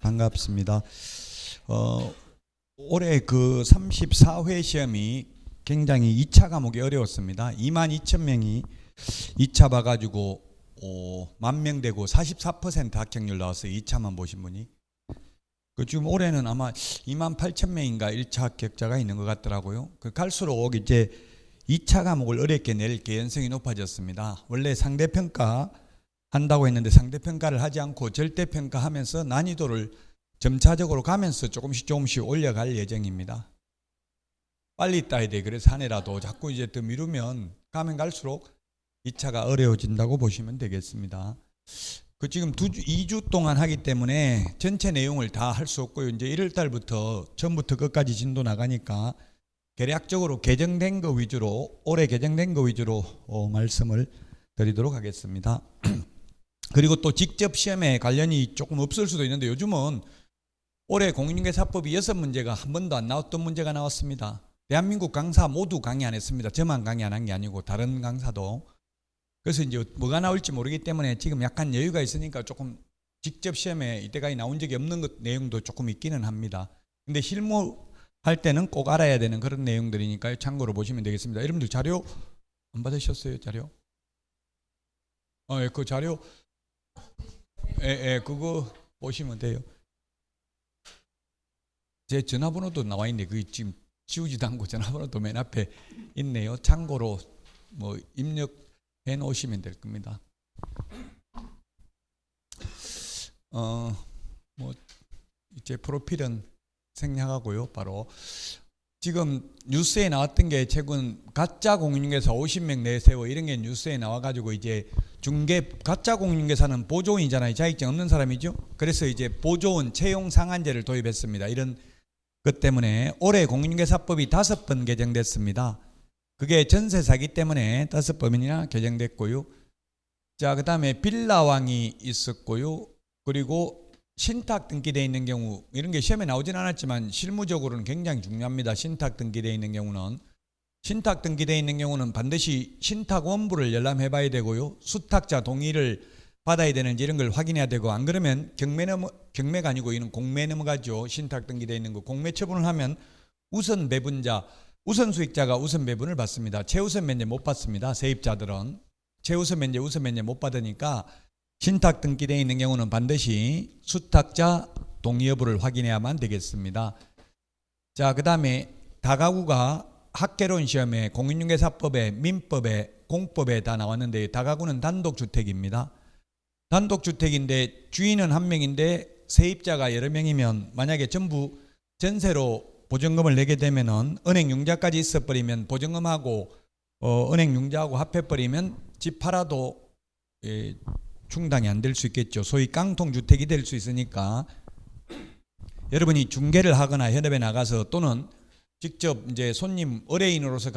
반갑습니다. 올해 그 34회 시험이 굉장히 2차 과목이 어려웠습니다. 22,000명이 2차 봐가지고 10,000명 되고 44% 합격률 나왔어요. 2차만 보신 분이. 지금 올해는 아마 28,000명인가 1차 합격자가 있는 것 같더라고요. 갈수록 이제 2차 과목을 어렵게 낼 개연성이 높아졌습니다. 원래 상대평가 한다고 했는데 상대평가를 하지 않고 절대평가하면서 난이도를 점차적으로 가면서 조금씩 올려갈 예정입니다. 빨리 따야 돼. 그래서 한 해라도 자꾸 이제 더 미루면 가면 갈수록 2차가 어려워진다고 보시면 되겠습니다. 지금 2주 동안 하기 때문에 전체 내용을 다 할 수 없고요. 이제 1월 달부터 처음부터 끝까지 진도 나가니까 대략적으로 개정된 거 위주로, 올해 개정된 거 위주로 말씀을 드리도록 하겠습니다. 그리고 또 직접 시험에 관련이 조금 없을 수도 있는데 요즘은 올해 공인중개사법이 6문제가 한 번도 안 나왔던 문제가 나왔습니다. 대한민국 강사 모두 강의 안 했습니다. 저만 강의 안 한 게 아니고 다른 강사도. 그래서 이제 뭐가 나올지 모르기 때문에 지금 약간 여유가 있으니까 조금 직접 시험에 이때까지 나온 적이 없는 내용도 조금 있기는 합니다. 근데 실무할 때는 꼭 알아야 되는 그런 내용들이니까요. 참고로 보시면 되겠습니다. 여러분들 자료 안 받으셨어요? 자료? 그 자료 그거 보시면 돼요. 제 전화번호도 나와 있는데 그게 지금 지우지도 않고 전화번호도 맨 앞에 있네요. 참고로 뭐 입력해 놓으시면 될 겁니다. 뭐 이제 프로필은 생략하고요. 바로 지금 뉴스에 나왔던 게 최근 가짜 공인중개사 50명 내세워 이런 게 뉴스에 나와가지고 이제 가짜 공인중개사는 보조원이잖아요. 자격증 없는 사람이죠. 그래서 이제 보조원 채용 상한제를 도입했습니다. 이런 것 때문에 올해 공인중개사법이 5번 개정됐습니다. 그게 전세 사기 때문에 5번이나 개정됐고요. 자, 그 다음에 빌라왕이 있었고요. 그리고 신탁 등기되어 있는 경우, 이런 게 시험에 나오진 않았지만 실무적으로는 굉장히 중요합니다. 신탁 등기되어 있는 경우는. 신탁 등기되어 있는 경우는 반드시 신탁 원부를 열람해 봐야 되고요. 수탁자 동의를 받아야 되는지 이런 걸 확인해야 되고, 안 그러면 경매가 아니고 이는 공매 넘어가죠. 신탁 등기되어 있는 거. 공매 처분을 하면 우선 배분자, 우선 수익자가 우선 배분을 받습니다. 최우선 면제 못 받습니다. 세입자들은. 최우선 면제, 우선 면제 못 받으니까 신탁 등기되어 있는 경우는 반드시 수탁자 동의 여부를 확인해야만 되겠습니다. 자, 그 다음에 다가구가 학개론 시험에 공인중개사법에 민법에 공법에 다 나왔는데 다가구는 단독주택입니다. 단독주택인데 주인은 한 명인데 세입자가 여러 명이면 만약에 전부 전세로 보증금을 내게 되면은 은행 융자까지 있어버리면 보증금하고 은행 융자하고 합해버리면 집 팔아도 충당이 안 될 수 있겠죠. 소위 깡통주택이 될 수 있으니까 여러분이 중개를 하거나 현업에 나가서 또는 직접 이제 손님 의뢰인으로서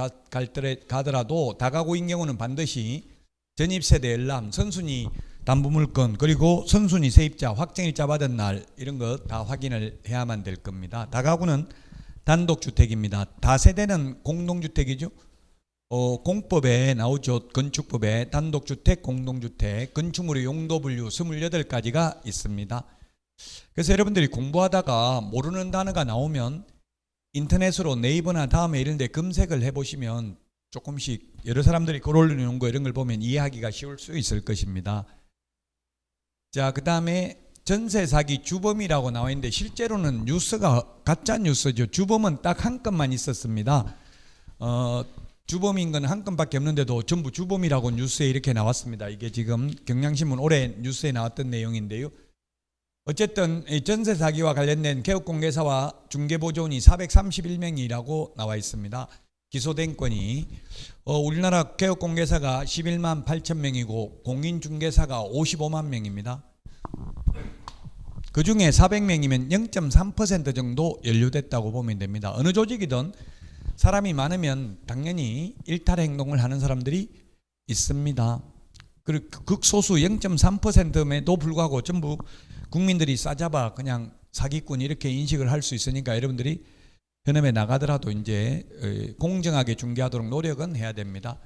가더라도 다가구인 경우는 반드시 전입세대 열람, 선순위 담보물건 그리고 선순위 세입자, 확정일자 받은 날 이런 거 다 확인을 해야만 될 겁니다. 다가구는 단독주택입니다. 다세대는 공동주택이죠. 공법에 나오죠. 건축법에 단독주택, 공동주택, 건축물의 용도 분류 28가지가 있습니다. 그래서 여러분들이 공부하다가 모르는 단어가 나오면 인터넷으로 네이버나 다음에 이런 데 검색을 해보시면 조금씩 여러 사람들이 글 올려놓은 거 이런 걸 보면 이해하기가 쉬울 수 있을 것입니다. 자, 그 다음에 전세 사기 주범이라고 나와 있는데 실제로는 뉴스가 가짜 뉴스죠. 주범은 딱 한 건만 있었습니다. 주범인 건 한 건밖에 없는데도 전부 주범이라고 뉴스에 이렇게 나왔습니다. 이게 지금 경향신문 올해 뉴스에 나왔던 내용인데요. 어쨌든 전세 사기와 관련된 개업공개사와 중개보조원이 431명이라고 나와 있습니다. 기소된 건이 우리나라 개업공개사가 11만 8천 명이고 공인중개사가 55만 명입니다. 그중에 400명이면 0.3% 정도 연루됐다고 보면 됩니다. 어느 조직이든 사람이 많으면 당연히 일탈 행동을 하는 사람들이 있습니다. 그리고 극소수 0.3%에도 불구하고 전부 국민들이 싸잡아 그냥 사기꾼 이렇게 인식을 할 수 있으니까 여러분들이 현업에 나가더라도 이제 공정하게 중개하도록 노력은 해야 됩니다.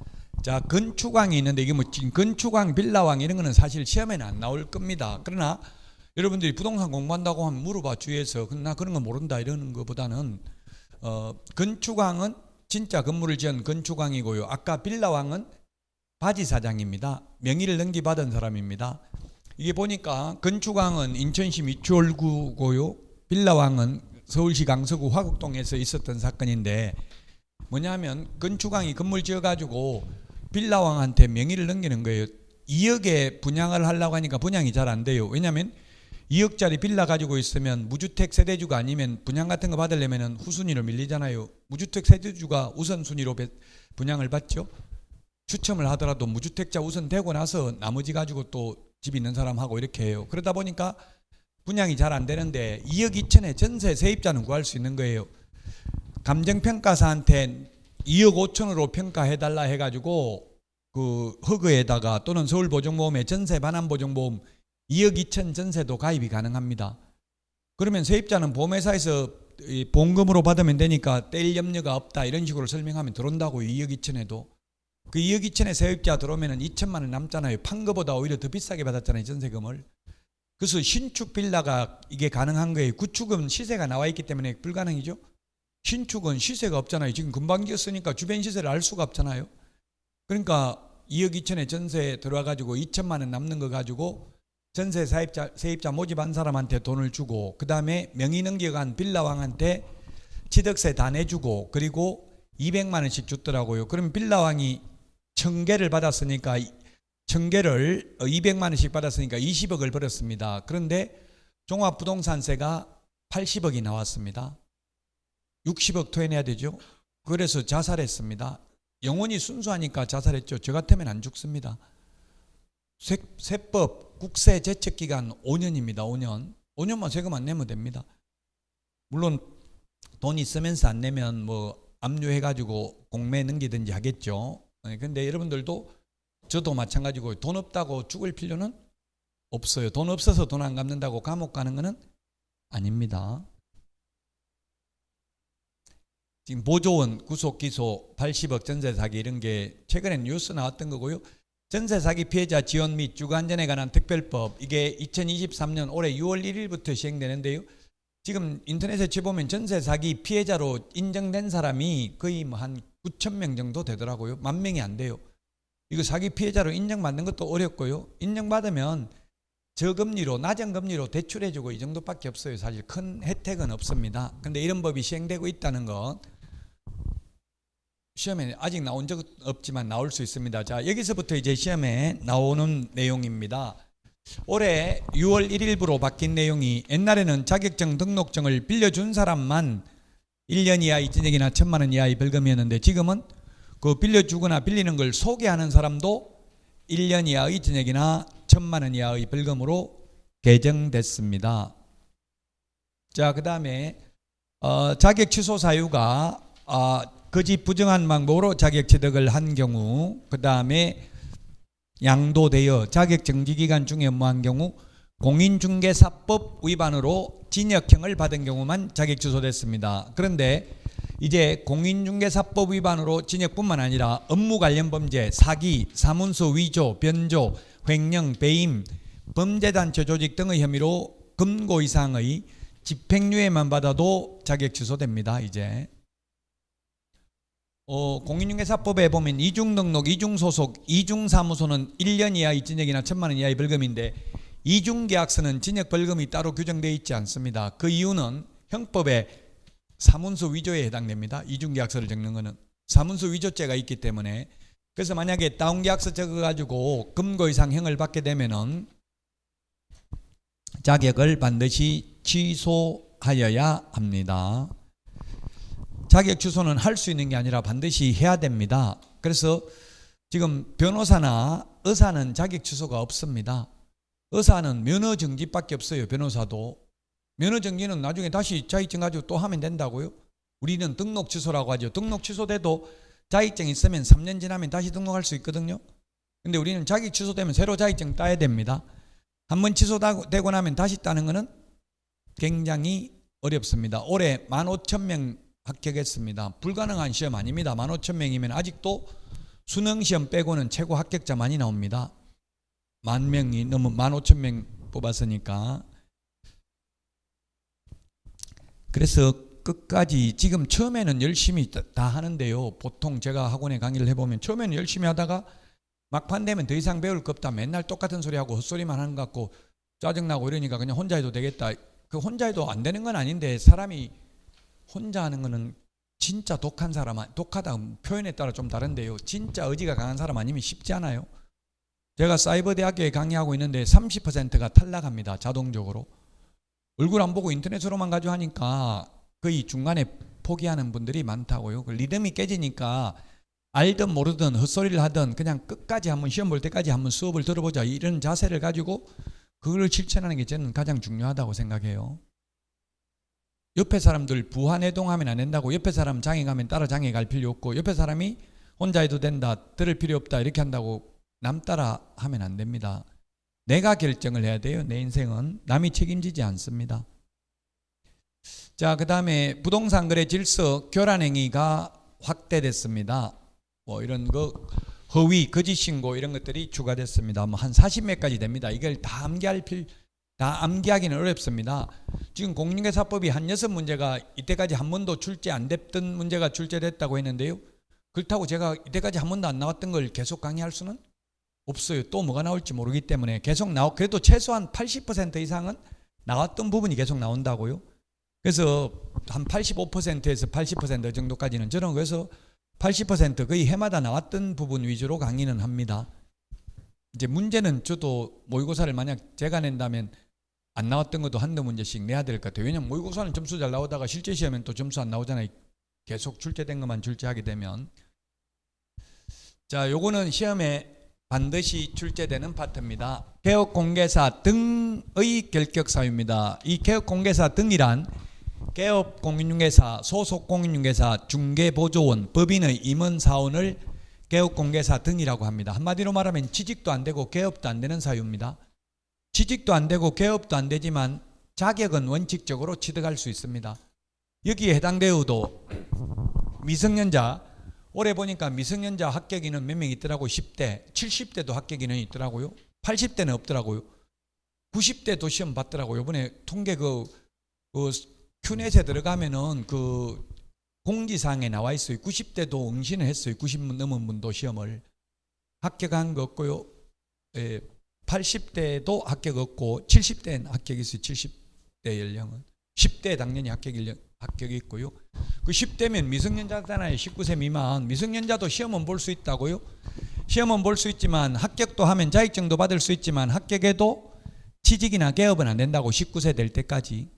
자, 건축왕이 있는데 이게 뭐 지금 건축왕, 빌라왕 이런 거는 사실 시험에는 안 나올 겁니다. 그러나 여러분들이 부동산 공부한다고 하면 물어봐 주위에서 나 그런 거 모른다 이러는 것보다는 건축왕은 진짜 건물을 지은 건축왕이고요. 아까 빌라왕은 바지 사장입니다. 명의를 넘기받은 사람입니다. 이게 보니까 건축왕은 인천시 미추홀구고요. 빌라왕은 서울시 강서구 화곡동에서 있었던 사건인데 뭐냐면 건축왕이 건물 지어가지고 빌라왕한테 명의를 넘기는 거예요. 2억에 분양을 하려고 하니까 분양이 잘 안 돼요. 왜냐하면 2억짜리 빌라 가지고 있으면 무주택 세대주가 아니면 분양 같은 거 받으려면 후순위로 밀리잖아요. 무주택 세대주가 우선순위로 분양을 받죠. 추첨을 하더라도 무주택자 우선 되고 나서 나머지 가지고 또 집 있는 사람하고 이렇게 해요. 그러다 보니까 분양이 잘 안 되는데 2억 2천에 전세 세입자는 구할 수 있는 거예요. 감정평가사한테 2억 5천으로 평가해달라 해가지고 그 허그에다가 또는 서울보증보험에 전세 반환보증보험 2억 2천 전세도 가입이 가능합니다. 그러면 세입자는 보험회사에서 보험금으로 받으면 되니까 뗄 염려가 없다 이런 식으로 설명하면 들어온다고요. 2억 2천에도. 그 2억 2천에 세입자 들어오면 2천만 원 남잖아요. 판 거보다 오히려 더 비싸게 받았잖아요. 전세금을. 그래서 신축 빌라가 이게 가능한 거예요. 구축은 시세가 나와 있기 때문에 불가능이죠. 신축은 시세가 없잖아요. 지금 금방 지었으니까 주변 시세를 알 수가 없잖아요. 그러니까 2억 2천에 전세 들어와가지고 2천만 원 남는 거 가지고 전세 세입자 모집한 사람한테 돈을 주고 그 다음에 명의 넘겨간 빌라왕한테 취득세 다 내주고 그리고 200만 원씩 줬더라고요. 그럼 빌라왕이 1000개를 받았으니까 1000개를 200만 원씩 받았으니까 20억을 벌었습니다. 그런데 종합부동산세가 80억이 나왔습니다. 60억 토해내야 되죠. 그래서 자살했습니다. 영혼이 순수하니까 자살했죠. 저 같으면 안 죽습니다. 세법 국세 제척기간 5년입니다. 5년만 세금 안 내면 됩니다. 물론 돈 있으면서 안 내면 뭐 압류해가지고 공매 넘기든지 하겠죠. 근데 여러분들도 저도 마찬가지고 돈 없다고 죽을 필요는 없어요. 돈 없어서 돈 안 갚는다고 감옥 가는 거는 아닙니다. 지금 보조원 구속 기소 80억 전세 사기 이런 게 최근에 뉴스 나왔던 거고요. 전세 사기 피해자 지원 및 주거안전에 관한 특별법 이게 2023년 올해 6월 1일부터 시행되는데요. 지금 인터넷에 쳐보면 전세 사기 피해자로 인정된 사람이 거의 뭐 한 9천 명 정도 되더라고요. 10,000명이 안 돼요. 이거 사기 피해자로 인정받는 것도 어렵고요. 인정받으면 저금리로 낮은 금리로 대출해주고 이 정도밖에 없어요. 사실 큰 혜택은 없습니다. 근데 이런 법이 시행되고 있다는 건 시험에 아직 나온 적 없지만 나올 수 있습니다. 자, 여기서부터 이제 시험에 나오는 내용입니다. 올해 6월 1일부로 바뀐 내용이 옛날에는 자격증 등록증을 빌려준 사람만 1년 이하 이전액이나 1,000만 원 이하의 벌금이었는데 지금은 그 빌려주거나 빌리는 걸 소개하는 사람도 1년 이하의 전액이나 1,000만 원 이하의 벌금으로 개정됐습니다. 자, 그 다음에 자격 취소 사유가 거짓 부정한 방법으로 자격 취득을 한 경우, 그 다음에 양도되어 자격 정지기간 중에 업무한 경우, 공인중개사법 위반으로 징역형을 받은 경우만 자격 취소됐습니다. 그런데 이제 공인중개사법 위반으로 징역뿐만 아니라 업무 관련 범죄, 사기, 사문서 위조, 변조, 횡령, 배임, 범죄단체 조직 등의 혐의로 금고 이상의 집행유예만 받아도 자격 취소됩니다. 이제 공인중개사법에 보면 이중등록, 이중소속, 이중사무소는 1년 이하의 징역이나 1,000만 원 이하의 벌금인데 이중계약서는 징역 벌금이 따로 규정되어 있지 않습니다. 그 이유는 형법에 사문서 위조에 해당됩니다. 이중계약서를 적는 것은 사문서 위조죄가 있기 때문에. 그래서 만약에 다운계약서 적어가지고 금고 이상 형을 받게 되면은 자격을 반드시 취소하여야 합니다. 자격 취소는 할 수 있는 게 아니라 반드시 해야 됩니다. 그래서 지금 변호사나 의사는 자격 취소가 없습니다. 의사는 면허정지밖에 없어요. 변호사도. 면허정지는 나중에 다시 자격증 가지고 또 하면 된다고요. 우리는 등록 취소라고 하죠. 등록 취소돼도 자격증 있으면 3년 지나면 다시 등록할 수 있거든요. 근데 우리는 자격 취소되면 새로 자격증 따야 됩니다. 한번 취소되고 나면 다시 따는 것은 굉장히 어렵습니다. 올해 15,000명 합격했습니다. 불가능한 시험 아닙니다. 15,000명이면 아직도 수능시험 빼고는 최고 합격자 많이 나옵니다. 10,000명이 넘은 15,000명 뽑았으니까 그래서 끝까지 지금 처음에는 열심히 다 하는데요. 보통 제가 학원에 강의를 해보면 처음에는 열심히 하다가 막판 되면 더 이상 배울 거 없다. 맨날 똑같은 소리 하고 헛소리만 하는 것 같고 짜증나고 이러니까 그냥 혼자 해도 되겠다. 그 혼자 해도 안 되는 건 아닌데 사람이 혼자 하는 거는 진짜 독한 사람, 독하다 표현에 따라 좀 다른데요. 진짜 의지가 강한 사람 아니면 쉽지 않아요. 제가 사이버 대학교에 강의하고 있는데 30%가 탈락합니다. 자동적으로. 얼굴 안 보고 인터넷으로만 가지고 하니까 거의 중간에 포기하는 분들이 많다고요. 그 리듬이 깨지니까 알든 모르든 헛소리를 하든 그냥 끝까지 한번 시험 볼 때까지 한번 수업을 들어보자 이런 자세를 가지고 그걸 실천하는 게 저는 가장 중요하다고 생각해요. 옆에 사람들 부하내동하면 안 된다고 옆에 사람 장에 가면 따라 장에 갈 필요 없고 옆에 사람이 혼자 해도 된다 들을 필요 없다 이렇게 한다고 남 따라 하면 안 됩니다. 내가 결정을 해야 돼요. 내 인생은 남이 책임지지 않습니다. 자, 그 다음에 부동산 거래 질서 교란 행위가 확대됐습니다. 뭐 이런 거 허위 거짓 신고 이런 것들이 추가됐습니다. 뭐 한 40몇 가지 됩니다. 이걸 다 암기하기는 어렵습니다. 지금 공인중개사법이 한 6문제가 이때까지 한 번도 출제 안 됐던 문제가 출제됐다고 했는데요. 그렇다고 제가 이때까지 한 번도 안 나왔던 걸 계속 강의할 수는 없어요. 또 뭐가 나올지 모르기 때문에 계속 그래도 최소한 80% 이상은 나왔던 부분이 계속 나온다고요. 그래서 한 85%에서 80% 정도까지는 저는 그래서 80% 거의 해마다 나왔던 부분 위주로 강의는 합니다. 이제 문제는 저도 모의고사를 만약 제가 낸다면 안 나왔던 것도 한두 문제씩 내야 될 것 같아요. 왜냐면 모의고사는 점수 잘 나오다가 실제 시험엔 또 점수 안 나오잖아요. 계속 출제된 것만 출제하게 되면. 자, 요거는 시험에 반드시 출제되는 파트입니다. 개업공개사 등의 결격사유입니다. 이 개업공개사 등이란 개업공인중개사, 소속공인중개사, 중개보조원, 법인의 임원사원을 개업공개사 등이라고 합니다. 한마디로 말하면 취직도 안 되고 개업도 안 되는 사유입니다. 취직도 안 되고 개업도 안 되지만 자격은 원칙적으로 취득할 수 있습니다. 여기에 해당되어도 미성년자, 올해 보니까 미성년자 합격 인원 몇 명 있더라고요. 10대, 70대도 합격 인원이 있더라고요. 80대는 없더라고요. 90대도 시험 봤더라고요. 이번에 통계 큐넷에 들어가면은 그 공지사항에 나와 있어요. 90대도 응시를 했어요. 90분 넘은 분도 시험을 합격한 거 없고요. 80대도 합격 없고 70대는 합격이 있어요. 70대 연령은 10대 당연히 합격이 있고요. 그 10대면 미성년자잖아요. 19세 미만 미성년자도 시험은 볼 수 있다고요. 시험은 볼 수 있지만 합격도 하면 자격증도 받을 수 있지만 합격해도 취직이나 개업은 안 된다고 19세 될 때까지.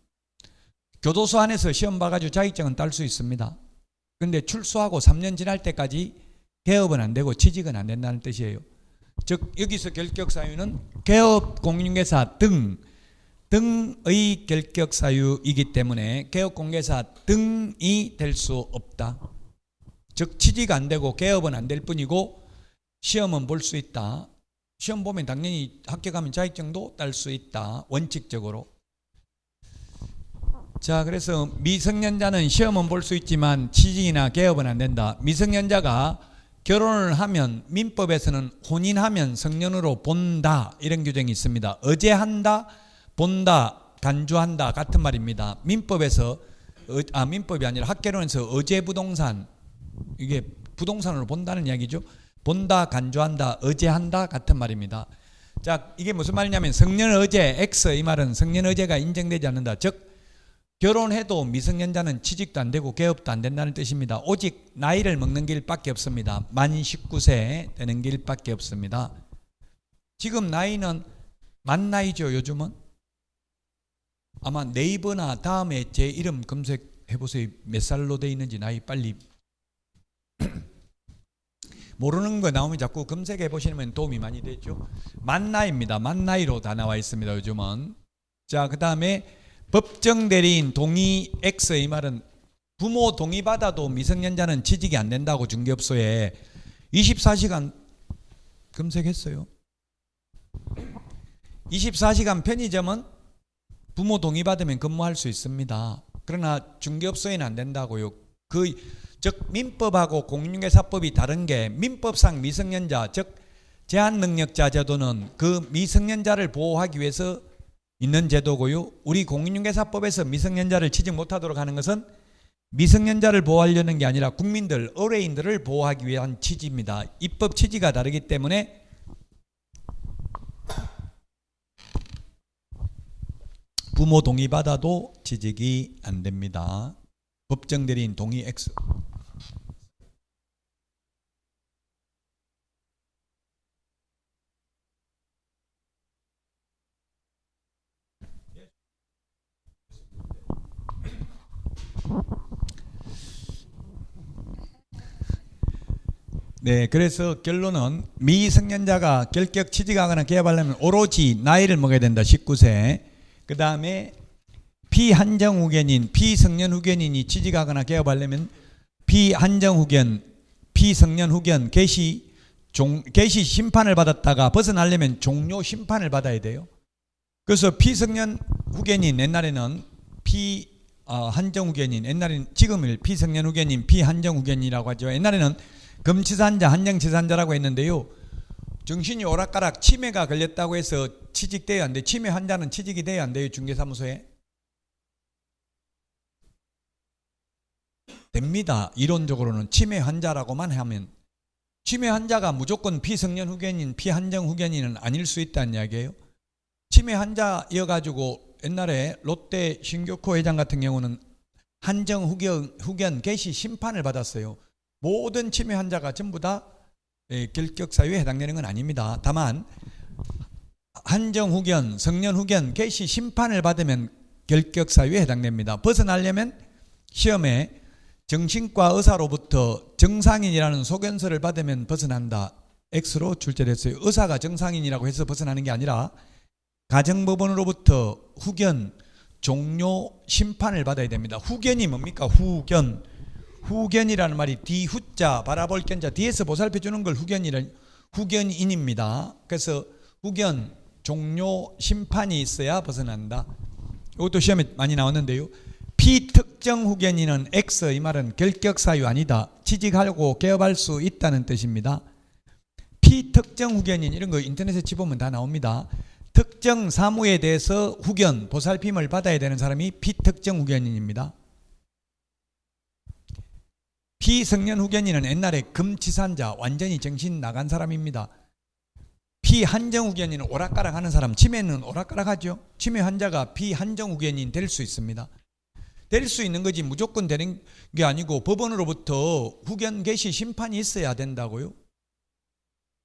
교도소 안에서 시험 봐가지고 자격증은 딸 수 있습니다. 그런데 출소하고 3년 지날 때까지 개업은 안 되고 취직은 안 된다는 뜻이에요. 즉 여기서 결격사유는 개업공인중개사 등의 결격사유이기 때문에 개업공개사 등이 될 수 없다. 즉 취직 안 되고 개업은 안 될 뿐이고 시험은 볼 수 있다. 시험 보면 당연히 합격하면 자격증도 딸 수 있다. 원칙적으로. 자, 그래서 미성년자는 시험은 볼 수 있지만 취직이나 개업은 안 된다. 미성년자가 결혼을 하면 민법에서는 혼인하면 성년으로 본다 이런 규정이 있습니다. 어제한다, 본다, 간주한다 같은 말입니다. 민법에서 민법이 아니라 학개론에서 어제부동산 이게 부동산으로 본다는 이야기죠. 본다, 간주한다, 어제한다 같은 말입니다. 자, 이게 무슨 말이냐면 성년의제 X 이 말은 성년의제가 인정되지 않는다. 즉 결혼해도 미성년자는 취직도 안 되고 개업도 안 된다는 뜻입니다. 오직 나이를 먹는 길밖에 없습니다. 만 19세 되는 길밖에 없습니다. 지금 나이는 만 나이죠. 요즘은 아마 네이버나 다음에 제 이름 검색해보세요. 몇 살로 돼 있는지 나이 빨리 모르는 거 나오면 자꾸 검색해 보시면 도움이 많이 되죠. 만 나이입니다. 만 나이로 다 나와 있습니다. 요즘은. 자, 그 다음에 법정 대리인 동의 X 이 말은 부모 동의 받아도 미성년자는 취직이 안 된다고 중개업소에 24시간 검색했어요. 24시간 편의점은 부모 동의 받으면 근무할 수 있습니다. 그러나 중개업소에는 안 된다고요. 즉 민법하고 공인중개사법이 다른 게 민법상 미성년자 즉 제한능력자 제도는 그 미성년자를 보호하기 위해서 있는 제도고요. 우리 공인중개사법에서 미성년자를 취직 못하도록 하는 것은 미성년자를 보호하려는 게 아니라 국민들, 의뢰인들을 보호하기 위한 취지입니다. 입법 취지가 다르기 때문에 부모 동의받아도 취직이 안 됩니다. 법정 대리인 동의 X. 네, 그래서 결론은 미성년자가 결격 취직하거나 개업하려면 오로지 나이를 먹어야 된다. 19세. 그 다음에 피한정 후견인, 피성년 후견인이 취직하거나 개업하려면 피한정 후견, 피성년 후견 개시 심판을 받았다가 벗어나려면 종료 심판을 받아야 돼요. 그래서 피성년 후견인 옛날에는 한정 후견인, 옛날에는 지금은 피성년 후견인, 피한정 후견이라고 하죠. 옛날에는 금치산자, 한정치산자라고 했는데요. 정신이 오락가락 치매가 걸렸다고 해서 취직돼야 안 돼요. 치매 환자는 취직이 돼야 안 돼요. 중개사무소에. 됩니다. 이론적으로는 치매 환자라고만 하면. 치매 환자가 무조건 피성년 후견인, 피한정 후견인은 아닐 수 있다는 이야기예요. 치매 환자여가지고 옛날에 롯데 신교코 회장 같은 경우는 한정 후견 개시 심판을 받았어요. 모든 치매 환자가 전부 다 결격 사유에 해당되는 건 아닙니다. 다만 한정 후견, 성년 후견 개시 심판을 받으면 결격 사유에 해당됩니다. 벗어나려면 시험에 정신과 의사로부터 정상인이라는 소견서를 받으면 벗어난다. X로 출제됐어요. 의사가 정상인이라고 해서 벗어나는 게 아니라 가정법원으로부터 후견 종료 심판을 받아야 됩니다. 후견이 뭡니까? 후견이라는 말이 뒤후자 바라볼 견자 뒤에서 보살펴 주는 걸 후견인입니다. 그래서 후견 종료 심판이 있어야 벗어난다. 이것도 시험에 많이 나왔는데요. 피특정 후견인은 X, 이 말은 결격 사유 아니다. 취직하고 개업할 수 있다는 뜻입니다. 피특정 후견인 이런 거 인터넷에 치보면 다 나옵니다. 특정 사무에 대해서 후견, 보살핌을 받아야 되는 사람이 피특정 후견인입니다. 피성년 후견인은 옛날에 금치산자, 완전히 정신 나간 사람입니다. 피한정 후견인은 오락가락 하는 사람, 치매는 오락가락 하죠. 치매 환자가 피한정 후견인 될 수 있습니다. 될 수 있는 거지 무조건 되는 게 아니고 법원으로부터 후견 개시 심판이 있어야 된다고요.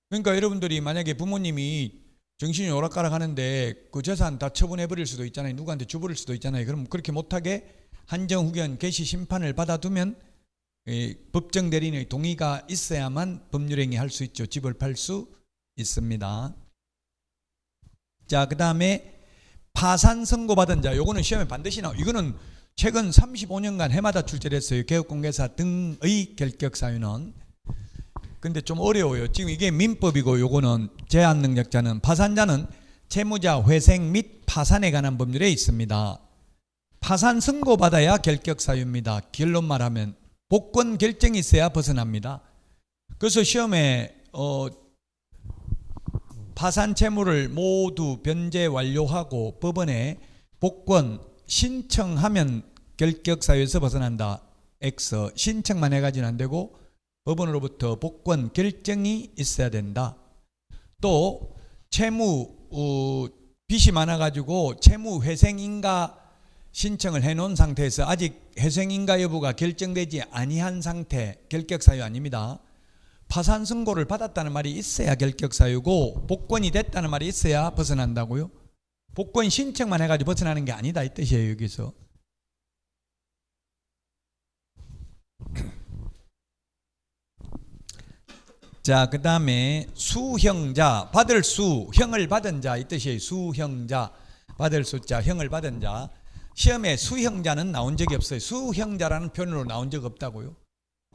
그러니까 여러분들이 만약에 부모님이 정신이 오락가락 하는데 그 재산 다 처분해 버릴 수도 있잖아요. 누구한테 주부릴 수도 있잖아요. 그럼 그렇게 못하게 한정 후견 개시 심판을 받아두면 법정 대리인의 동의가 있어야만 법률행위 할 수 있죠. 집을 팔 수 있습니다. 자, 그 다음에 파산 선고받은 자, 요거는 시험에 반드시 나와요. 이거는 최근 35년간 해마다 출제됐어요. 개업공개사 등의 결격 사유는. 근데 좀 어려워요. 지금 이게 민법이고 요거는 제한 능력자는 파산자는 채무자 회생 및 파산에 관한 법률에 있습니다. 파산 선고받아야 결격 사유입니다. 결론 말하면 복권 결정이 있어야 벗어납니다. 그래서 시험에 파산 채무를 모두 변제 완료하고 법원에 복권 신청하면 결격 사유에서 벗어난다. X. 신청만 해가지는 안 되고 법원으로부터 복권 결정이 있어야 된다. 또 채무 빚이 많아가지고 채무 회생인가 신청을 해놓은 상태에서 아직 회생인가 여부가 결정되지 아니한 상태, 결격 사유 아닙니다. 파산 선고를 받았다는 말이 있어야 결격 사유고 복권이 됐다는 말이 있어야 벗어난다고요. 복권 신청만 해가지고 벗어나는 게 아니다 이 뜻이에요. 여기서 자, 그 다음에 수형자, 받을 수, 형을 받은 자 이 뜻이에요. 수형자, 받을 수자, 형을 받은 자. 시험에 수형자는 나온 적이 없어요. 수형자라는 표현으로 나온 적 없다고요.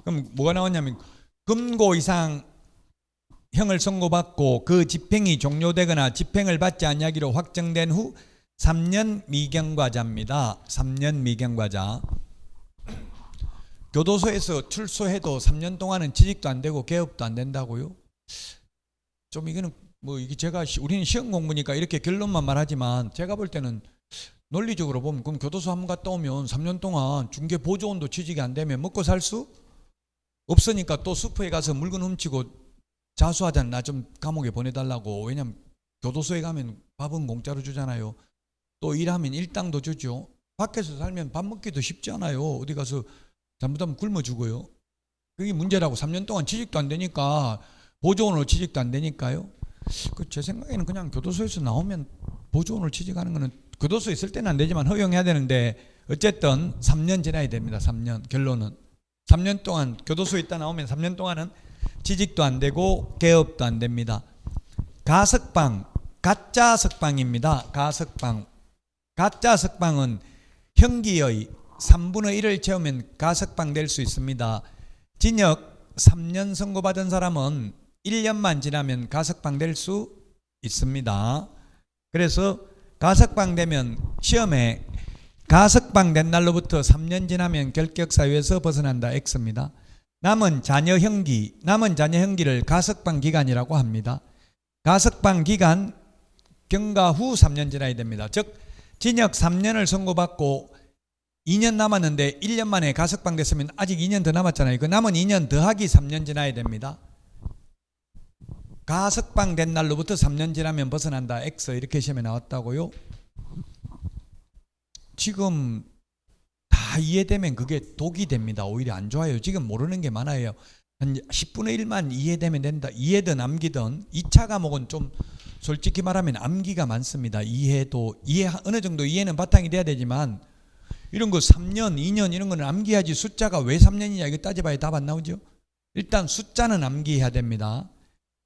그럼 뭐가 나왔냐면 금고 이상 형을 선고받고 그 집행이 종료되거나 집행을 받지 않냐기로 확정된 후 3년 미경과자입니다. 3년 미경과자. 교도소에서 출소해도 3년 동안은 취직도 안 되고 개업도 안 된다고요? 좀 이거는 뭐 이게 제가 우리는 시험 공부니까 이렇게 결론만 말하지만 제가 볼 때는 논리적으로 보면 그럼 교도소 한 번 갔다 오면 3년 동안 중개 보조원도 취직이 안 되면 먹고 살 수 없으니까 또 슈퍼에 가서 물건 훔치고 자수하잖아. 나 좀 감옥에 보내달라고. 왜냐면 교도소에 가면 밥은 공짜로 주잖아요. 또 일하면 일당도 주죠. 밖에서 살면 밥 먹기도 쉽지 않아요. 어디 가서 잘못하면 굶어 죽어요. 그게 문제라고. 3년 동안 취직도 안 되니까, 보조원으로 취직도 안 되니까요. 제 생각에는 그냥 교도소에서 나오면 보조원으로 취직하는 거는 교도소에 있을 때는 안 되지만 허용해야 되는데, 어쨌든 3년 지나야 됩니다. 3년. 결론은 3년 동안 교도소에 있다 나오면 3년 동안은 취직도 안 되고 개업도 안 됩니다. 가석방, 가짜 석방입니다. 가석방. 가짜 석방은 형기의 3분의 1을 채우면 가석방 될 수 있습니다. 징역 3년 선고받은 사람은 1년만 지나면 가석방 될 수 있습니다. 그래서 가석방 되면 시험에 가석방 된 날로부터 3년 지나면 결격 사유에서 벗어난다 X입니다. 남은 자녀 형기를 가석방 기간이라고 합니다. 가석방 기간 경과 후 3년 지나야 됩니다. 즉 징역 3년을 선고받고 2년 남았는데 1년 만에 가석방 됐으면 아직 2년 더 남았잖아요. 그 남은 2년 더하기 3년 지나야 됩니다. 가석방 된 날로부터 3년 지나면 벗어난다 X, 이렇게 시험에 나왔다고요. 지금 다 이해되면 그게 독이 됩니다. 오히려 안 좋아요. 지금 모르는 게 많아요. 한 10분의 1만 이해되면 된다. 이해든 암기든. 2차 과목은 좀 솔직히 말하면 암기가 많습니다. 어느 정도 이해는 바탕이 돼야 되지만 이런 거 3년, 2년 이런 거는 암기해야지. 숫자가 왜 3년이냐 이거 따져봐야 답 안 나오죠. 일단 숫자는 암기해야 됩니다.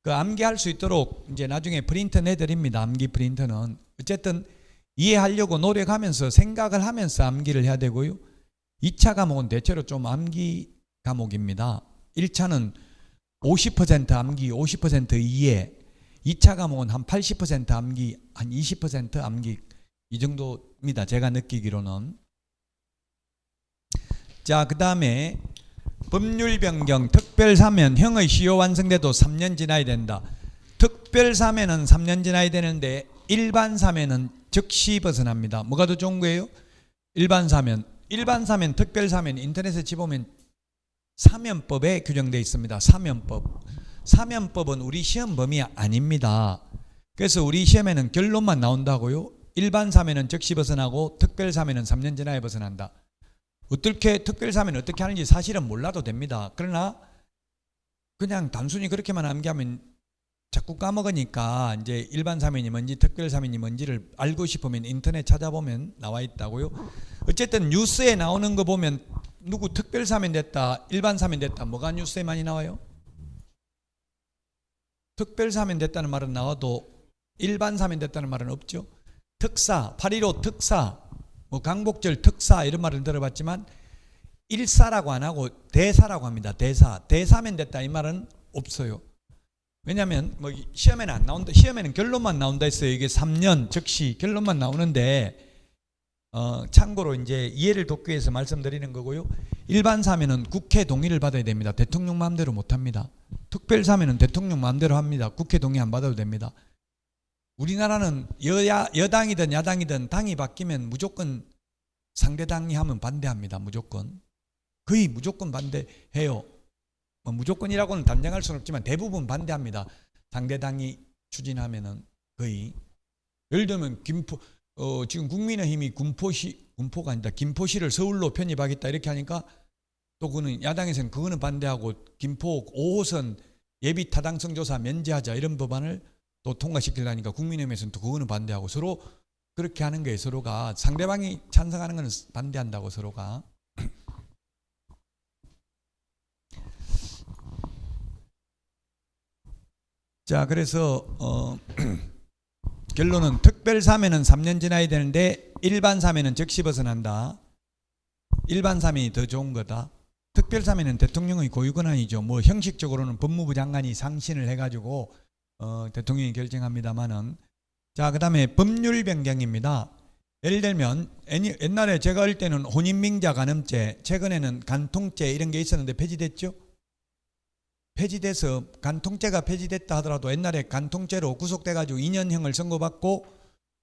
그 암기할 수 있도록 이제 나중에 프린터 내드립니다. 암기 프린터는. 어쨌든 이해하려고 노력하면서 생각을 하면서 암기를 해야 되고요. 2차 과목은 대체로 좀 암기 과목입니다. 1차는 50% 암기, 50% 이해. 2차 과목은 한 80% 암기, 한 20% 암기, 이 정도입니다. 제가 느끼기로는. 자, 그 다음에 법률 변경, 특별사면 형의 시효 완성돼도 3년 지나야 된다. 특별사면은 3년 지나야 되는데 일반사면은 즉시 벗어납니다. 뭐가 더 좋은 거예요? 일반사면, 특별사면 인터넷에 집어보면 사면법에 규정되어 있습니다. 사면법은 우리 시험 범위 아닙니다. 그래서 우리 시험에는 결론만 나온다고요. 일반사면은 즉시 벗어나고 특별사면은 3년 지나야 벗어난다. 어떻게 특별사면 어떻게 하는지 사실은 몰라도 됩니다. 그러나 그냥 단순히 그렇게만 암기하면 자꾸 까먹으니까 이제 일반사면이 뭔지 특별사면이 뭔지를 알고 싶으면 인터넷 찾아보면 나와 있다고요. 어쨌든 뉴스에 나오는 거 보면 누구 특별사면 됐다, 일반사면 됐다, 뭐가 뉴스에 많이 나와요? 특별사면 됐다는 말은 나와도 일반사면 됐다는 말은 없죠. 특사, 8.15 특사, 뭐 강복절 특사 이런 말을 들어봤지만 일사라고 안 하고 대사라고 합니다. 대사면 됐다 이 말은 없어요. 왜냐하면 뭐 시험에는 안 나온다. 시험에는 결론만 나온다 했어요. 이게 3년 즉시 결론만 나오는데 참고로 이제 이해를 돕기 위해서 말씀드리는 거고요. 일반 사면은 국회 동의를 받아야 됩니다. 대통령 마음대로 못 합니다. 특별 사면은 대통령 마음대로 합니다. 국회 동의 안 받아도 됩니다. 우리나라는 여당이든 야당이든 당이 바뀌면 무조건 상대당이 하면 반대합니다. 무조건. 거의 무조건 반대해요. 뭐 무조건이라고는 단정할 수는 없지만 대부분 반대합니다. 상대당이 추진하면은 거의. 예를 들면 지금 국민의힘이 군포가 아니다. 김포시를 서울로 편입하겠다 이렇게 하니까 또 그거는 야당에서는 그거는 반대하고 김포 5호선 예비 타당성 조사 면제하자 이런 법안을 또 통과시키려니까 국민의힘에서는 또 그거는 반대하고 서로 그렇게 하는 거예요. 서로가 상대방이 찬성하는 거는 반대한다고 서로가. 자, 그래서 결론은 특별사면은 3년 지나야 되는데 일반사면은 즉시 벗어난다. 일반사면이 더 좋은 거다. 특별사면은 대통령의 고유권한이죠. 뭐 형식적으로는 법무부 장관이 상신을 해가지고 대통령이 결정합니다만은. 자, 그 다음에 법률 변경입니다. 예를 들면 옛날에 제가 할 때는 혼인명자 간음죄, 최근에는 간통죄 이런 게 있었는데 폐지됐죠. 폐지돼서 간통죄가 폐지됐다 하더라도 옛날에 간통죄로 구속돼 가지고 2년형을 선고받고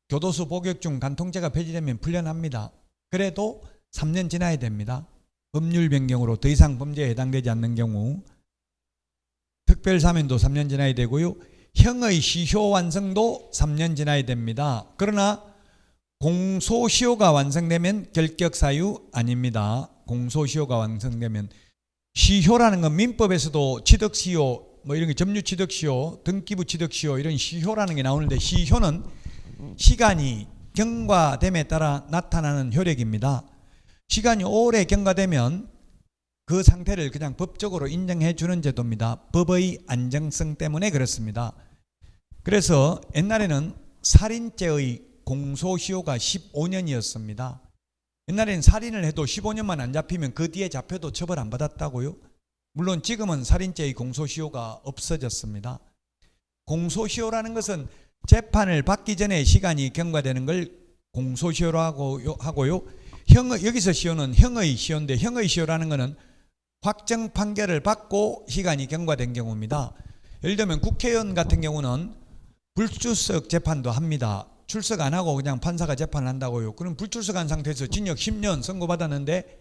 교도소 복역 중 간통죄가 폐지되면 풀려납니다. 그래도 3년 지나야 됩니다. 법률 변경으로 더 이상 범죄에 해당되지 않는 경우 특별사면도 3년 지나야 되고요. 형의 시효 완성도 3년 지나야 됩니다. 그러나 공소시효가 완성되면 결격사유 아닙니다. 공소시효가 완성되면 시효라는 건 민법에서도 취득시효 뭐 이런 게 점유취득시효, 등기부 취득시효 이런 시효라는 게 나오는데 시효는 시간이 경과됨에 따라 나타나는 효력입니다. 시간이 오래 경과되면 그 상태를 그냥 법적으로 인정해 주는 제도입니다. 법의 안정성 때문에 그렇습니다. 그래서 옛날에는 살인죄의 공소시효가 15년이었습니다. 옛날에는 살인을 해도 15년만 안 잡히면 그 뒤에 잡혀도 처벌 안 받았다고요. 물론 지금은 살인죄의 공소시효가 없어졌습니다. 공소시효라는 것은 재판을 받기 전에 시간이 경과되는 걸 공소시효라고 하고요. 여기서 시효는 형의 시효인데 형의 시효라는 것은 확정 판결을 받고 시간이 경과된 경우입니다. 예를 들면 국회의원 같은 경우는 불출석 재판도 합니다. 출석 안 하고 그냥 판사가 재판을 한다고요. 그럼 불출석한 상태에서 징역 10년 선고받았는데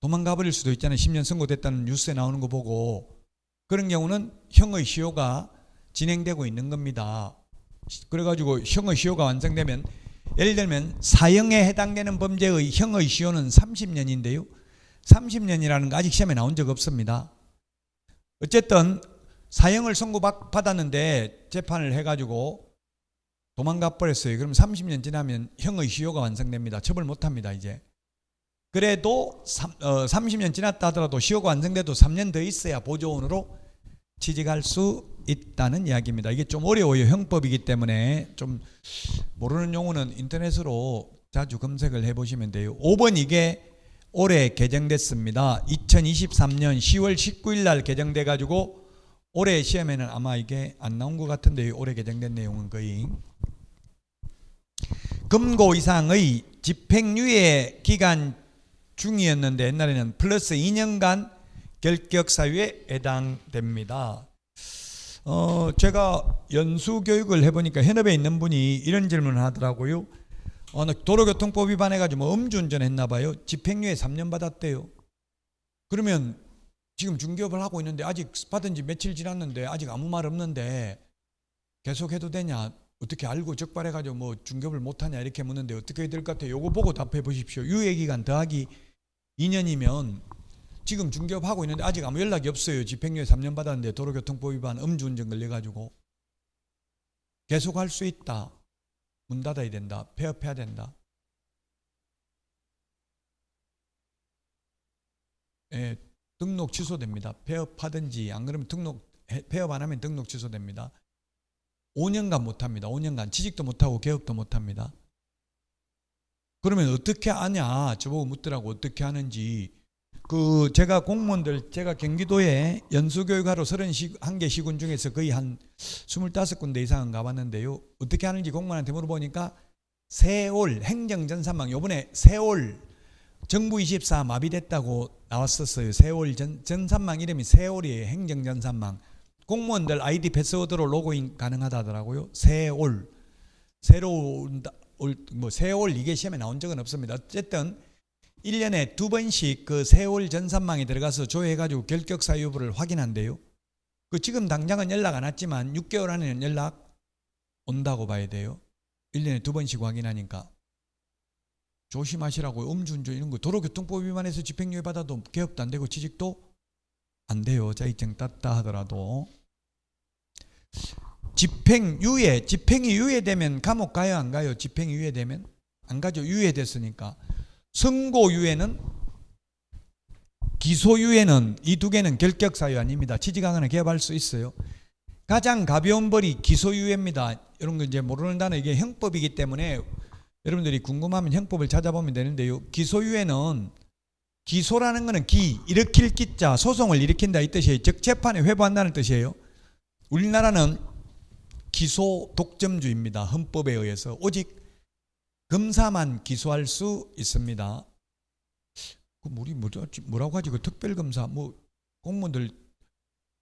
도망가 버릴 수도 있잖아요. 10년 선고됐다는 뉴스에 나오는 거 보고. 그런 경우는 형의 시효가 진행되고 있는 겁니다. 그래가지고 형의 시효가 완성되면 예를 들면 사형에 해당되는 범죄의 형의 시효는 30년인데요. 30년이라는 거 아직 시험에 나온 적 없습니다. 어쨌든 사형을 선고받았는데 재판을 해가지고 도망가 버렸어요. 그럼 30년 지나면 형의 시효가 완성됩니다. 처벌 못합니다. 이제. 그래도 30년 지났다 하더라도 시효가 완성돼도 3년 더 있어야 보조원으로 취직할 수 있다는 이야기입니다. 이게 좀 어려워요. 형법이기 때문에 좀 모르는 용어는 인터넷으로 자주 검색을 해보시면 돼요. 5번 이게 올해 개정됐습니다. 2023년 10월 19일 날 개정돼 가지고 올해 시험에는 아마 이게 안 나온 것 같은데 올해 개정된 내용은 거의 금고 이상의 집행유예 기간 중이었는데 옛날에는 플러스 2년간 결격사유에 해당됩니다. 제가 연수교육을 해보니까 현업에 있는 분이 이런 질문을 하더라고요. 도로교통법 위반해가지고 뭐 음주운전 했나 봐요. 집행유예 3년 받았대요. 그러면 지금 중개업을 하고 있는데 아직 받은 지 며칠 지났는데 아직 아무 말 없는데 계속 해도 되냐? 어떻게 알고 적발해가지고 뭐 중개업을 못하냐 이렇게 묻는데 어떻게 해야 될 것 같아요? 요거 보고 답해 보십시오. 유예기간 더하기 2년이면 지금 중개업 하고 있는데 아직 아무 연락이 없어요. 집행유예 3년 받았는데 도로교통법 위반 음주운전 걸려가지고 계속 할 수 있다. 문 닫아야 된다. 폐업해야 된다. 예, 등록 취소됩니다. 폐업하든지 안 그러면 폐업 안 하면 등록 취소됩니다. 5년간 못합니다. 5년간 취직도 못하고 개업도 못합니다. 그러면 어떻게 하냐? 저보고 묻더라고. 어떻게 하는지. 제가 공무원들, 제가 경기도에 연수교육하러 31개 시군 중에서 거의 한 25군데 이상은 가봤는데요. 어떻게 하는지 공무원한테 물어보니까 세월 행정전산망, 요번에 세월 정부24 마비됐다고 나왔었어요. 세월 전산망 이름이 세월이에요. 행정전산망. 공무원들 아이디 패스워드로 로그인 가능하다 하더라고요. 세월. 세월 이게 시험에 나온 적은 없습니다. 어쨌든 1년에 2번씩 그 세월 전산망에 들어가서 조회해가지고 결격사유 여부를 확인한대요. 지금 당장은 연락 안 왔지만 6개월 안에는 연락 온다고 봐야 돼요. 1년에 2번씩 확인하니까. 조심하시라고요. 음주운전 이런 거 도로교통법 위반해서 집행유예 받아도 개업도 안 되고 취직도 안 돼요. 자격증 땄다 하더라도. 집행이 유예되면 감옥 가요 안 가요? 집행이 유예되면? 안 가죠. 유예됐으니까. 선고유예는 기소유예는 이 두 개는 결격사유 아닙니다. 취직하거나 개업할 수 있어요. 가장 가벼운 벌이 기소유예입니다. 이런 거 이제 모르는 단어 이게 형법이기 때문에 여러분들이 궁금하면 형법을 찾아보면 되는데요. 기소유예는 기소라는 것은 일으킬 기자 소송을 일으킨다 이 뜻이에요. 즉 재판에 회부한다는 뜻이에요. 우리나라는 기소 독점주의입니다. 헌법에 의해서 오직 검사만 기소할 수 있습니다. 우리 뭐라고 하지? 특별검사 공무원들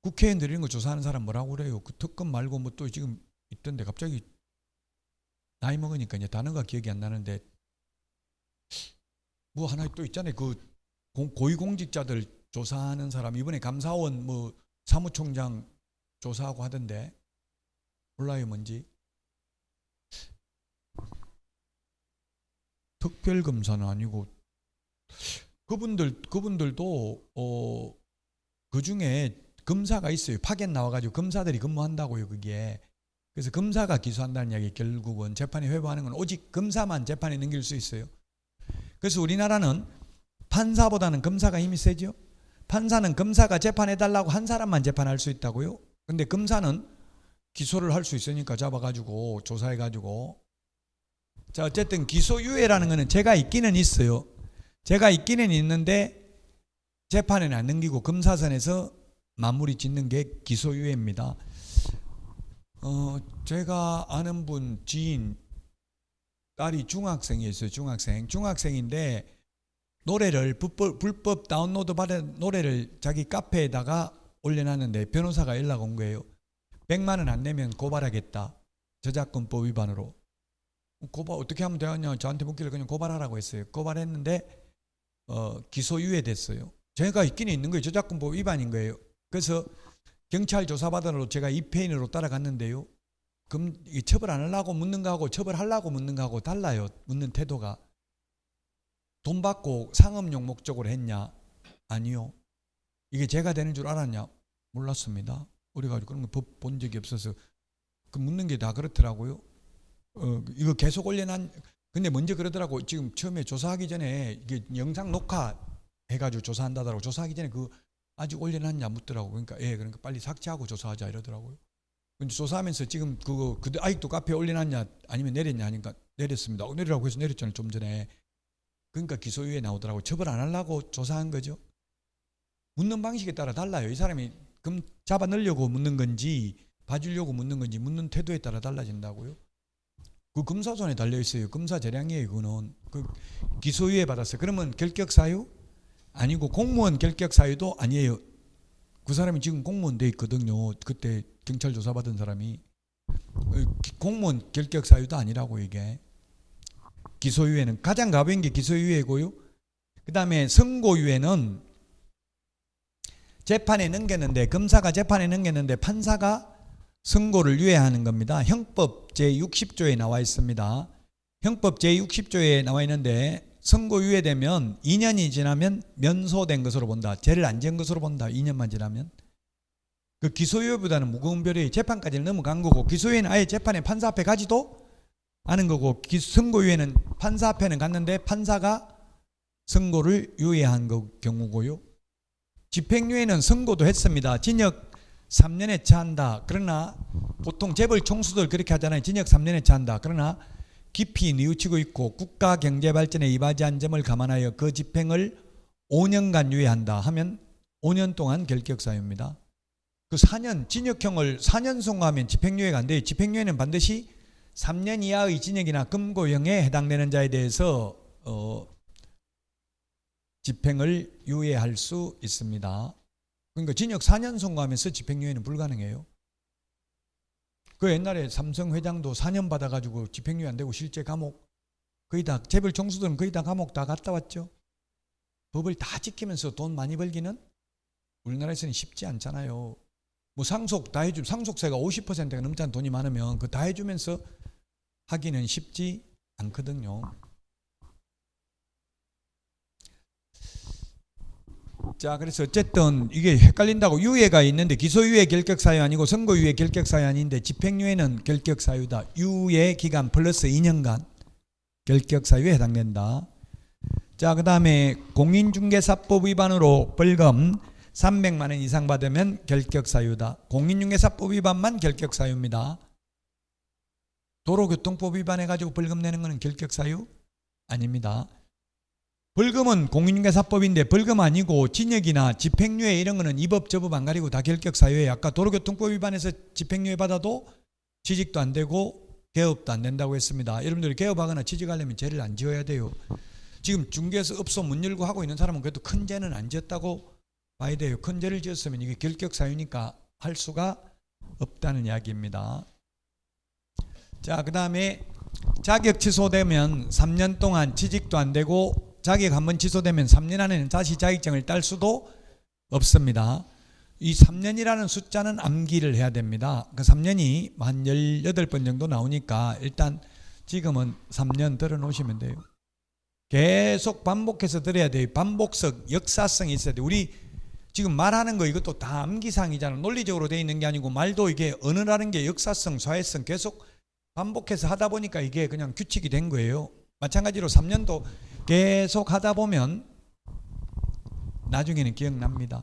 국회의원들 이런 거 조사하는 사람 뭐라고 그래요? 그 특검 말고 뭐 또 지금 있던데 갑자기 나이 먹으니까 이제 단어가 기억이 안 나는데 뭐 하나 또 있잖아요. 그 고위공직자들 조사하는 사람 이번에 감사원 뭐 사무총장 조사하고 하던데 몰라요 뭔지. 특별검사는 아니고 그분들도 그 중에 검사가 있어요. 파견 나와가지고 검사들이 근무한다고요. 그게. 그래서 검사가 기소한다는 이야기 결국은 재판에 회부하는 건 오직 검사만 재판에 넘길 수 있어요. 그래서 우리나라는 판사보다는 검사가 힘이 세죠. 판사는 검사가 재판해달라고 한 사람만 재판할 수 있다고요. 근데 검사는 기소를 할 수 있으니까 잡아가지고 조사해가지고. 자, 어쨌든 기소유예라는 거는 제가 있기는 있어요. 제가 있기는 있는데 재판에는 안 넘기고 검사선에서 마무리 짓는 게 기소유예입니다. 제가 아는 분 지인 딸이 중학생이었어요. 중학생인데 노래를 불법 다운로드 받은 노래를 자기 카페에다가 올려놨는데 변호사가 연락 온 거예요. 100만 원 안 내면 고발하겠다. 저작권법 위반으로. 고발 어떻게 하면 되느냐 저한테 묻기를 그냥 고발하라고 했어요. 고발했는데 기소유예 됐어요. 제가 있기는 있는 거예요. 저작권법 위반인 거예요. 그래서 경찰 조사받으러 제가 입회인으로 따라갔는데요. 그럼 처벌 안 하려고 묻는 거하고 처벌하려고 묻는 거하고 달라요. 묻는 태도가. 돈 받고 상업용 목적으로 했냐? 아니요. 이게 제가 되는 줄 알았냐? 몰랐습니다. 그래가지고 그런 거 본 적이 없어서 그 묻는 게 다 그렇더라고요. 이거 계속 올려난 근데 먼저 그러더라고. 지금 처음에 조사하기 전에 이게 영상 녹화 해가지고 조사한다더라고. 조사하기 전에 그 아직 올려놨냐 묻더라고. 그러니까 그러니까 빨리 삭제하고 조사하자 이러더라고요. 근데 조사하면서 지금 그거 아직도 카페에 올려놨냐 아니면 내렸냐 하니까 내렸습니다. 내리라고 해서 내렸잖아요 좀 전에. 그러니까 기소유예 나오더라고. 처벌 안 하려고 조사한 거죠. 묻는 방식에 따라 달라요. 이 사람이 그럼 잡아 넣으려고 묻는 건지 봐주려고 묻는 건지 묻는 태도에 따라 달라진다고요. 그 검사 손에 달려 있어요. 검사 재량이에요. 그거는 그 기소유예 받았어요. 그러면 결격 사유 아니고 공무원 결격 사유도 아니에요. 그 사람이 지금 공무원 돼 있거든요. 그때 경찰 조사 받은 사람이 공무원 결격 사유도 아니라고. 이게 기소유예는 가장 가벼운 게 기소유예고요. 그 다음에 선고유예는 재판에 넘겼는데 검사가 재판에 넘겼는데 판사가 선고를 유예하는 겁니다. 형법 제60조에 나와 있습니다. 형법 제60조에 나와 있는데 선고 유예되면 2년이 지나면 면소된 것으로 본다. 죄를 안 지은 것으로 본다. 2년만 지나면. 그 기소유예보다는 무거운 별이 재판까지 넘어간 거고 기소유예는 아예 재판에 판사 앞에 가지도 않은 거고 선고유예는 판사 앞에는 갔는데 판사가 선고를 유예한 경우고요. 집행유예는 선고도 했습니다. 징역 3년에 처한다. 그러나 보통 재벌 총수들 그렇게 하잖아요. 징역 3년에 처한다. 그러나 깊이 뉘우치고 있고 국가 경제 발전에 이바지한 점을 감안하여 그 집행을 5년간 유예한다 하면 5년 동안 결격 사유입니다. 그 4년 징역형을 4년 선고하면 집행유예가 안 돼요. 집행유예는 반드시 3년 이하의 징역이나 금고형에 해당되는 자에 대해서 집행을 유예할 수 있습니다. 그러니까 징역 4년 선고하면서 집행유예는 불가능해요. 그 옛날에 삼성 회장도 4년 받아가지고 집행유예 안 되고 실제 감옥 거의 다 재벌 총수들은 거의 다 감옥 다 갔다 왔죠. 법을 다 지키면서 돈 많이 벌기는 우리나라에서는 쉽지 않잖아요. 뭐 상속 다 해주면 상속세가 50%가 넘지 않은 돈이 많으면 그거 다 해주면서 하기는 쉽지 않거든요. 자, 그래서 어쨌든 이게 헷갈린다고. 유예가 있는데 기소유예 결격사유 아니고 선고유예 결격사유 아닌데 집행유예는 결격사유다. 유예 기간 플러스 2년간 결격사유에 해당된다. 자, 그 다음에 공인중개사법 위반으로 벌금 300만 원 이상 받으면 결격사유다. 공인중개사법 위반만 결격사유입니다. 도로교통법 위반해가지고 벌금 내는 것은 결격사유 아닙니다. 벌금은 공인중개사법인데 벌금 아니고 징역이나 집행유예 이런 거는 이 법 저 법 안 가리고 다 결격사유예요. 아까 도로교통법 위반해서 집행유예 받아도 취직도 안 되고 개업도 안 된다고 했습니다. 여러분들이 개업하거나 취직하려면 죄를 안 지어야 돼요. 지금 중개업소 문 열고 하고 있는 사람은 그래도 큰 죄는 안 지었다고 봐야 돼요. 큰 죄를 지었으면 이게 결격 사유니까 할 수가 없다는 이야기입니다. 자, 그 다음에 자격 취소되면 3년 동안 취직도 안 되고 자격 한번 취소되면 3년 안에는 다시 자격증을 딸 수도 없습니다. 이 3년이라는 숫자는 암기를 해야 됩니다. 그 3년이 한 18번 정도 나오니까 일단 지금은 3년 들어 놓으시면 돼요. 계속 반복해서 들어야 돼요. 반복성, 역사성이 있어야 돼요. 우리 지금 말하는 거 이것도 다 암기사항이잖아요. 논리적으로 되어 있는 게 아니고 말도 이게 언어라는 게 역사성, 사회성 계속 반복해서 하다 보니까 이게 그냥 규칙이 된 거예요. 마찬가지로 3년도 계속 하다 보면 나중에는 기억납니다.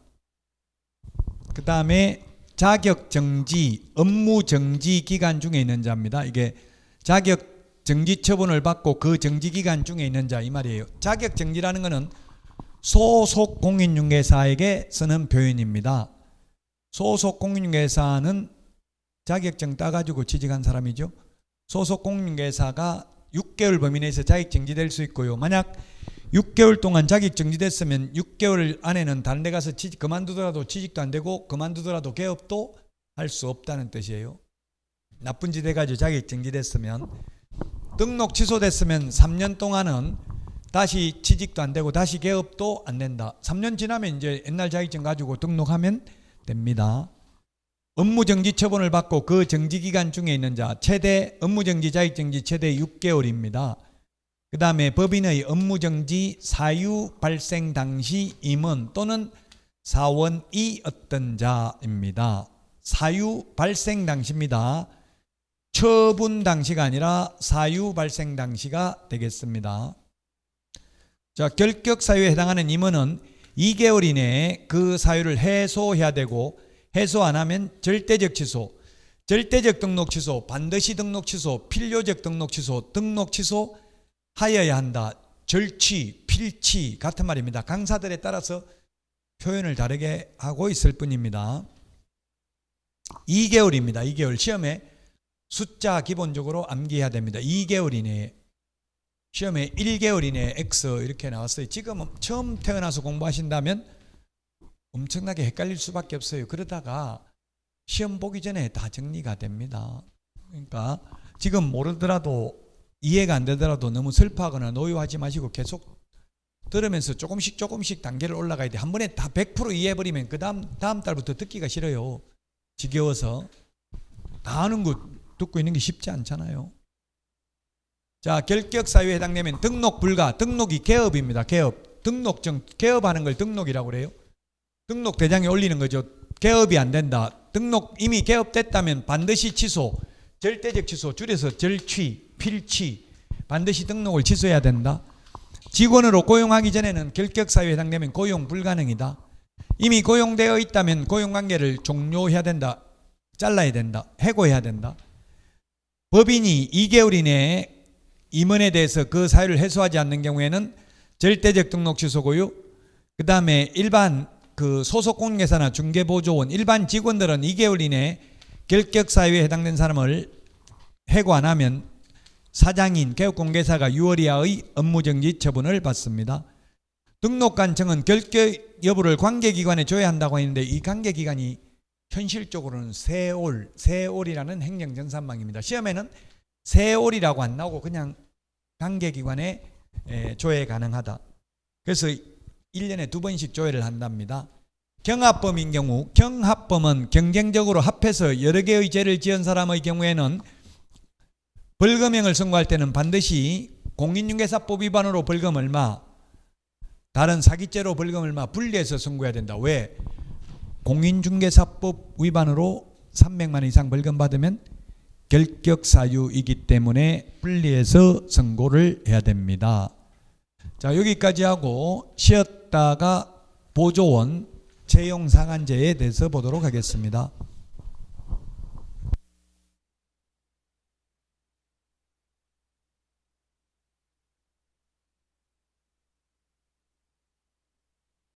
그 다음에 자격정지, 업무정지 기간 중에 있는 자입니다. 이게 자격정지 처분을 받고 그 정지기간 중에 있는 자 이 말이에요. 자격정지라는 것은 소속 공인중개사에게 쓰는 표현입니다. 소속 공인중개사는 자격증 따가지고 취직한 사람이죠. 소속 공인중개사가 6개월 범위 내에서 자격정지될 수 있고요. 만약 6개월 동안 자격정지됐으면 6개월 안에는 다른 데 가서 그만두더라도 취직도 안 되고 그만두더라도 개업도 할 수 없다는 뜻이에요. 나쁜 짓 해가지고 자격정지됐으면, 등록 취소됐으면 3년 동안은 다시 취직도 안 되고 다시 개업도 안 된다. 3년 지나면 이제 옛날 자격증 가지고 등록하면 됩니다. 업무정지 처분을 받고 그 정지기간 중에 있는 자, 최대 업무정지 자격정지 최대 6개월입니다. 그 다음에 법인의 업무정지 사유 발생 당시 임원 또는 사원이었던 자입니다. 사유 발생 당시입니다. 처분 당시가 아니라 사유 발생 당시가 되겠습니다. 자, 결격 사유에 해당하는 임원은 2개월 이내에 그 사유를 해소해야 되고, 해소 안 하면 절대적 취소, 절대적 등록 취소, 반드시 등록 취소, 필요적 등록 취소, 등록 취소 하여야 한다. 절취, 필취 같은 말입니다. 강사들에 따라서 표현을 다르게 하고 있을 뿐입니다. 2개월입니다. 2개월. 시험에 숫자 기본적으로 암기해야 됩니다. 2개월 이내에. 시험에 1개월 이내에 X 이렇게 나왔어요. 지금 처음 태어나서 공부하신다면 엄청나게 헷갈릴 수밖에 없어요. 그러다가 시험 보기 전에 다 정리가 됩니다. 그러니까 지금 모르더라도, 이해가 안 되더라도 너무 슬퍼하거나 노여하지 마시고 계속 들으면서 조금씩 단계를 올라가야 돼. 한 번에 다 100% 이해해버리면 그 다음 달부터 듣기가 싫어요. 지겨워서. 다 아는 거 듣고 있는 게 쉽지 않잖아요. 자, 결격 사유에 해당되면 등록 불가, 등록이 개업입니다. 개업. 등록증, 개업하는 걸 등록이라고 그래요. 등록 대장에 올리는 거죠. 개업이 안 된다. 등록 이미 개업됐다면 반드시 취소, 절대적 취소, 줄여서 절취, 필취, 반드시 등록을 취소해야 된다. 직원으로 고용하기 전에는 결격 사유에 해당되면 고용 불가능이다. 이미 고용되어 있다면 고용관계를 종료해야 된다. 잘라야 된다. 해고해야 된다. 법인이 2개월 이내에 임원에 대해서 그 사유를 해소하지 않는 경우에는 절대적 등록 취소고요. 그 다음에 일반 소속 공인중개사나 중개보조원, 일반 직원들은 2개월 이내에 결격 사유에 해당된 사람을 해고 안 하면 사장인 개업공개사가 6월 이하의 업무정지 처분을 받습니다. 등록관청은 결격 여부를 관계기관에 줘야 한다고 했는데 이 관계기관이 현실적으로는 세월이라는 행정전산망입니다. 시험에는 세월이라고 안 나오고 그냥 관계기관에 조회 가능하다. 그래서 1년에 2번씩 조회를 한답니다. 경합범인 경우, 경합범은 경쟁적으로 합해서 여러 개의 죄를 지은 사람의 경우에는 벌금형을 선고할 때는 반드시 공인중개사법 위반으로 벌금 얼마, 다른 사기죄로 벌금 얼마 분리해서 선고해야 된다. 왜? 공인중개사법 위반으로 300만 원 이상 벌금 받으면 결격 사유이기 때문에 분리해서 선고를 해야 됩니다. 자, 여기까지 하고 쉬었다가 보조원 채용상한제에 대해서 보도록 하겠습니다.